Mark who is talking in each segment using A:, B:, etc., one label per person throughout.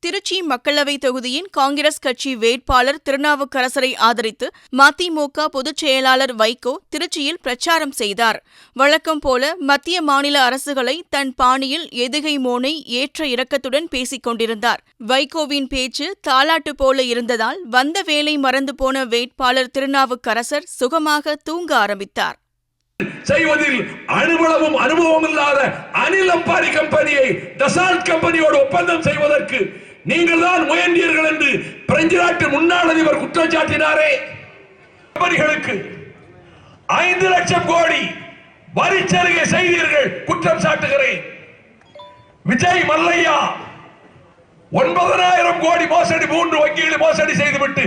A: திருச்சி மக்களவை தொகுதியின் காங்கிரஸ் கட்சி வேட்பாளர் திருநாவுக்கரசரை ஆதரித்து மதிமுக பொதுச் செயலாளர் வைகோ திருச்சியில் பிரச்சாரம் செய்தார். வழக்கம் போல மத்திய மாநில அரசுகளை தன் பாணியில் எதுகை மோனை ஏற்ற இறக்கத்துடன் பேசிக் கொண்டிருந்தார். வைகோவின் பேச்சு தாலாட்டு போல இருந்ததால் வந்த வேலை மறந்து போன வேட்பாளர் திருநாவுக்கரசர் சுகமாக தூங்க ஆரம்பித்தார்.
B: செய்வதில் அனுபவமும் அனுபவம் இல்லாத அனில் அம்பானி கம்பெனியை டசால்ட் கம்பெனியோடு ஒப்பந்தம் செய்வதற்கு நீங்கள் தான் முயன்றீர்கள் என்று பிரெஞ்சு நாட்டு முன்னாள் அதிபர் குற்றம் சாட்டினாரே. கம்பெனிகளுக்கு 5 லட்சம் கோடி வரி சலுகை செய்தீர்கள் குற்றம் சாட்டுகிறேன். விஜய் மல்லையா 9,000 கோடி மோசடி 3 வங்கிகளை மோசடி செய்துவிட்டு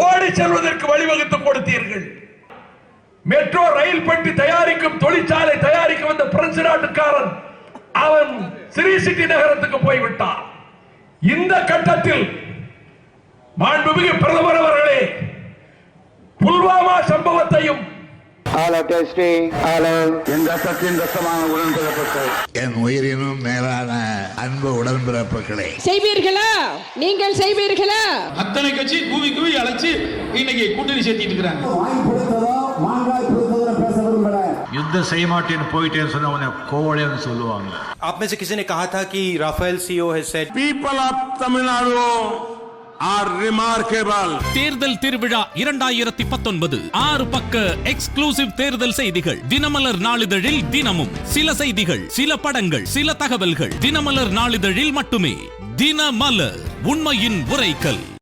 B: ஓடி செல்வதற்கு வழிவகுத்து கொடுத்தீர்கள். மெட்ரோ ரயில் பெட்டி தயாரிக்கும் தொழிற்சாலை தயாரிக்க வந்த பிரெஞ்சு நாட்டுக்காரன் அவன் சிறி சிட்டி நகரத்துக்கு போய்விட்டான். இந்த கட்டத்தில் மாண்புமிகு பிரதமர் அவர்களே புல்வாமா சம்பவத்தையும்
C: என் உயிரினும் மேலான அன்பு உடன்பிறப்புகளே,
D: செய்வீர்களா? நீங்கள் செய்வீர்களா?
E: அத்தனை கட்சி கூவி கூவி அழைச்சு இன்னைக்கு கூட்டணி சேர்த்திட்டு இருக்காங்க.
F: युद्ध செய்ய மாட்டேன்னு போயிட்டேன்னு சொன்ன உடனே கோவலைன்னு சொல்லுவாங்க.
G: आप में से किसी ने कहा था कि Rafale CEO has said
B: people of Tamil Nadu are remarkable.
H: தேர்தல் திருவிழா 2019 6 பக்க எக்ஸ்க்ளூசிவ் தேர்தல் செய்திகள் தினமலர் நாளிதழில் தினமும் சில செய்திகள், சில படங்கள், சில தகவல்கள் தினமலர் நாளிதழில் மட்டுமே. தினமலர், உண்மையின் உரைக்கல்.